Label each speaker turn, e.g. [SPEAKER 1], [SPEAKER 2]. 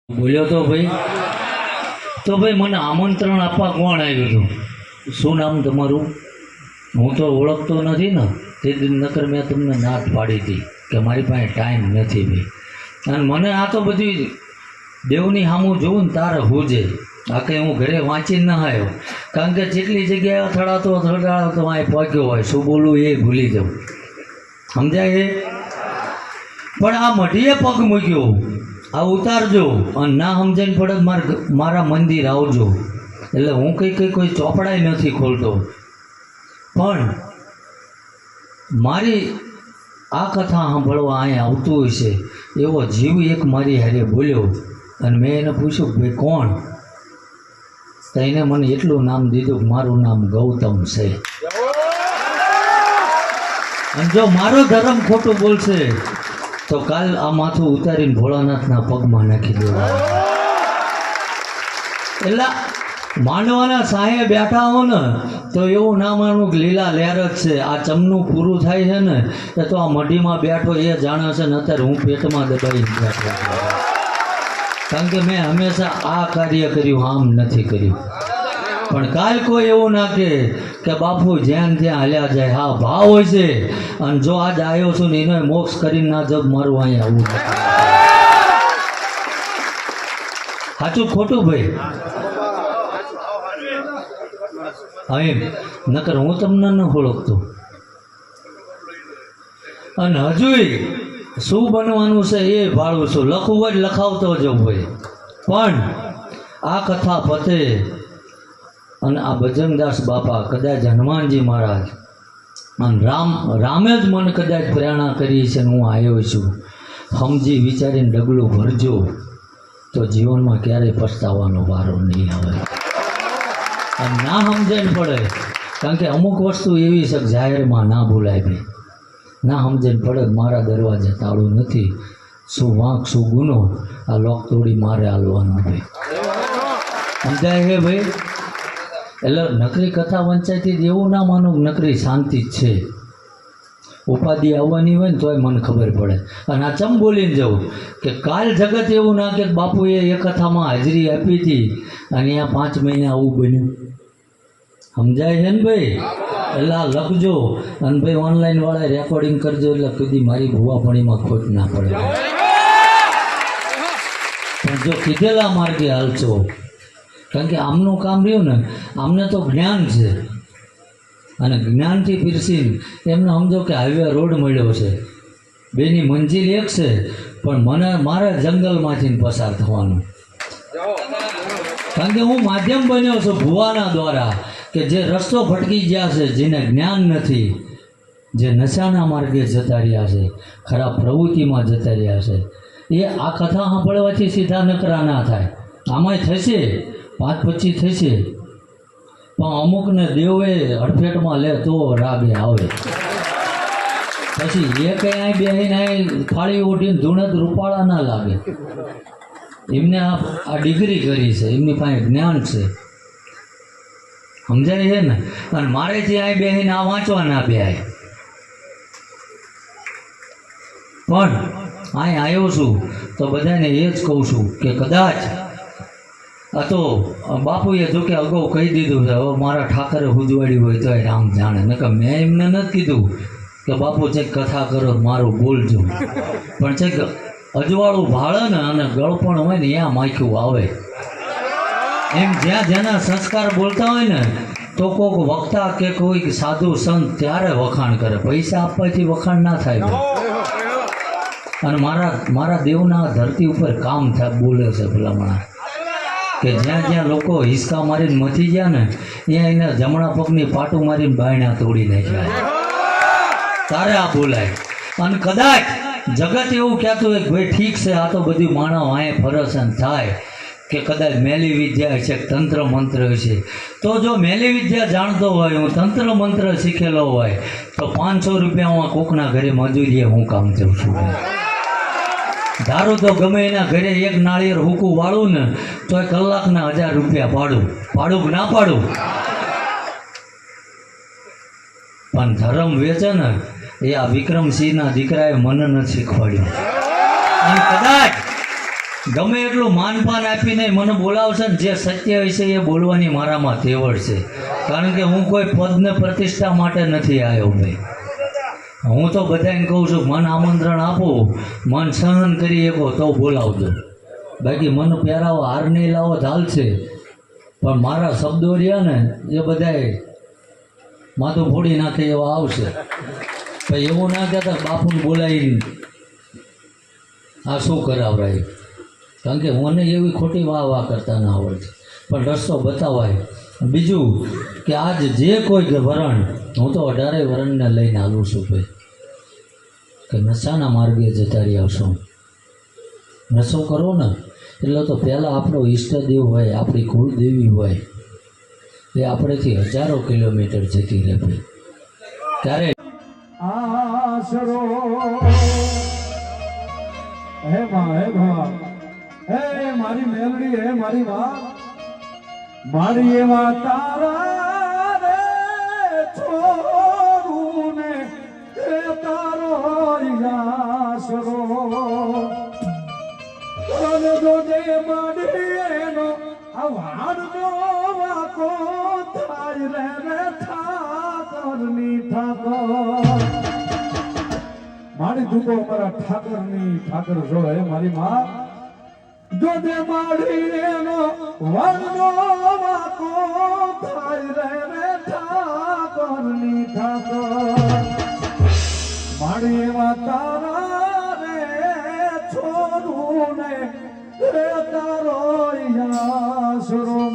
[SPEAKER 1] બોલ્યો તો ભાઈ મને આમંત્રણ આપવા કોણ આવ્યું હતું? શું નામ તમારું? હું તો ઓળખતો નથી ને. તે દિન નકર મેં તમને નાટ પાડી હતી કે મારી પાસે ટાઈમ નથી ભાઈ. અને મને આ તો બધી દેવની સામું જોઉં ને તારે હોજે. આ કંઈ હું ઘરે વાંચીને ના આવ્યો, કારણ કે જેટલી જગ્યાએ અથડાતો તો અહીં પહોંચ્યો હોય, શું બોલું એ ભૂલી જાઉં. સમજાય એ? પણ આ મઢીએ પગ મૂક્યો, આ ઉતારજો અને ના સમજાઈને પડે મારા મંદિર આવજો. એટલે હું કોઈ ચોપડાય નથી ખોલતો, પણ મારી આ કથા સાંભળવા અહીંયા આવતું હોય છે એવો જીવ એક મારી હારે બોલ્યો. અને મેં એને પૂછ્યું ભાઈ કોણ? તો એને મને એટલું નામ દીધું કે મારું નામ ગૌતમ છે. અને જો મારો ધર્મ ખોટું બોલશે તો કાલ આ માથું ઉતારીને ભોળાનાથના પગમાં નાખી દેવા. એટલે માંડવાના સાહે બેઠા હો ને તો એવું ના માનવું કે લીલા લહેર જ છે. આ ચમનું પૂરું થાય છે ને એ તો આ મઢીમાં બેઠો એ જાણે છે ને. અત્યારે હું પેટમાં દબાઈને બેઠો, કારણ કે મેં હંમેશા આ કાર્ય કર્યું, આમ નથી કર્યું. પણ કાલ કોઈ એવું ના કે બાપુ જ્યાં ત્યાં હાલ્યા જાય. હા, ભાવ હોય છે. અને જો આજ આવ્યો છું ને એનો મોક્ષ કરીને ના જગ મારું અહીંયા આવું. સાચું ખોટું ભાઈ? હા એમ. નકર હું તમને ન ઓળખતો. અને હજુય શું બનવાનું છે એ ભાળું છું. લખવું હોય લખાવતો જવું હોય. પણ આ કથા પતે અને આ ભજનદાસ બાપા કદાચ હનુમાનજી મહારાજ અને રામે જ મને કદાચ પ્રેરણા કરી છે ને હું આવ્યો છું. સમજી વિચારીને ડગલું ભરજો તો જીવનમાં ક્યારેય પસ્તાવાનો વારો નહીં આવે. અને ના સમજણ પડે, કારણ કે અમુક વસ્તુ એવી છે કે જાહેરમાં ના બોલાય ભાઈ. ના સમજણ પડે મારા દરવાજે તાળું નથી. શું વાંક શું ગુનો, આ લોક તોડી મારે હાલવાનું ભાઈ. સમજાય છે ભાઈ? એટલે નકરી કથા વંચાયતી એવું ના માનો નકરી શાંતિ જ છે. ઉપાધિ આવવાની હોય ને તોય મને ખબર પડે. અને આ ચમ બોલીને જવું કે કાલ જગત એવું ના કે બાપુએ એ કથામાં હાજરી આપી હતી અને અહીંયા 5 મહિના આવું બન્યું. સમજાય છે ને ભાઈ? એટલે આ લખજો અને ભાઈ ઓનલાઈન વાળા રેકોર્ડિંગ કરજો, એટલે કદી મારી ભૂવાપણીમાં ખોટ ના પડે. પણ જો કીધેલા માર્ગે હાલશો, કારણ કે આમનું કામ રહ્યું ને, આમને તો જ્ઞાન છે અને જ્ઞાનથી પીરસીને એમને સમજો કે હાઈવે રોડ મળ્યો છે. બેની મંજિલ એક છે, પણ મારે જંગલમાંથી પસાર થવાનું. કારણ કે હું માધ્યમ બન્યો છું ભુવાના દ્વારા, કે જે રસ્તો ભટકી ગયા છે, જેને જ્ઞાન નથી, જે નશાના માર્ગે જતા રહ્યા છે, ખરાબ પ્રવૃત્તિમાં જતા રહ્યા છે, એ આ કથા સાંભળવાથી સીધા નકરા ના થાય. આમાંય થશે 5-25 થશે, પણ અમુકને દેવે હડફેટમાં લે તો રાગે આવે. પછી એ કંઈ અહીં બેહીને અહીં ફાળી ઉઠીને ધૂણત રૂપાળા ના લાગે. એમને આ ડિગ્રી કરી છે, એમની પાસે જ્ઞાન છે. સમજાય છે ને? અને મારે જે અહીં બેહીને આ વાંચવા ના બેહાય. પણ અહીં આવ્યો છું તો બધાને એ જ કહું છું કે કદાચ આ તો બાપુએ જો કે અગાઉ કહી દીધું છે, હવે મારા ઠાકરે હુજવાડી હોય તો રામ જાણે. નકર મેં એમને નથી કીધું કે બાપુ ચેક કથા કરો મારું બોલજો. પણ ચેક અજવાળું ભાળે ને અને ગળપણ હોય ને ત્યાં માખ્યું આવે. એમ જ્યાં જેના સંસ્કાર બોલતા હોય ને તો કોઈક વક્તા કે કોઈ સાધુ સંત ત્યારે વખાણ કરે. પૈસા આપવાથી વખાણ ના થાય. અને મારા દેવના ધરતી ઉપર કામ થાય બોલે છે ભલામણા, કે જ્યાં જ્યાં લોકો હિસકા મારીને મથી ગયા ને ત્યાં એને જમણા પગની પાટું મારીને બાયણા તોડી નાખ્યા. તારે આ બોલાય. અને કદાચ જગત એવું કહેતું હોય કે ભાઈ ઠીક છે, આ તો બધી માણસ વાંય ફરસન થાય, કે કદાચ મેલી વિદ્યા છે, તંત્ર મંત્ર છે. તો જો મેલી વિદ્યા જાણતો હોય, હું તંત્ર મંત્ર શીખેલો હોય, તો 500 રૂપિયામાં કોકના ઘરે મજૂરીએ હું કામ જઉં છું. ધારું તો ગમે એના ઘરે એક નાળિયેર હુકું વાળું ને તો કલાકના 1000 રૂપિયા પાડું કે ના પાડું. પણ ધર્મ વેચે ને એ આ વિક્રમસિંહના દીકરાએ મને નથી શીખવાડ્યું. અને કદાચ ગમે એટલું માનપાન આપીને મને બોલાવશે ને જે સત્ય હશે એ બોલવાની મારામાં તેવડ છે. કારણ કે હું કોઈ પદને પ્રતિષ્ઠા માટે નથી આવ્યો ભાઈ. હું તો બધાને કહું છું મન આમંત્રણ આપો, મન સહન કરી શકો તો બોલાવજો. બાકી મન પહેરાવો હાર નહીં લાવો ચાલશે, પણ મારા શબ્દો રહ્યા ને એ બધાએ માથું ફોડી નાખે એવા આવશે. ભાઈ એવું ના કહેતા બાપુને બોલાવીને આ શું કરાવરાય. કારણ કે મને એવી ખોટી વાહ કરતા ના આવડતી, પણ રસ્તો બતાવાય. બીજું કે આજ જે કોઈ કે વરણ, હું તો 18 વરણને લઈને આવું છું ભાઈ, કે નશાના માર્ગે જતા રહ્યા છો. નશો કરો ને એટલે તો પહેલાં આપણો ઈષ્ટદેવ હોય, આપણી કુળદેવી હોય, એ આપણેથી હજારો કિલોમીટર જતી રહે ભાઈ. ત્યારે
[SPEAKER 2] આશરો હે માં, હે ભગવાન, હે મારી મેલડી, હે મારી માં, મારી એવા તારા રે છોડું ને એ તારો આશરો અને જોજે માડી એનો આ વાડનો વાકો થાય રે ઠાકરની ઠાકર. મારી દુબો મારા ઠાકરની ઠાકર જો હે મારી માં, જોજે માડી એનો વાડનો વાકો થાય રે ઠાકરની ઠાકર. માડી એવા તારા રે છોડું ને તારો આશરો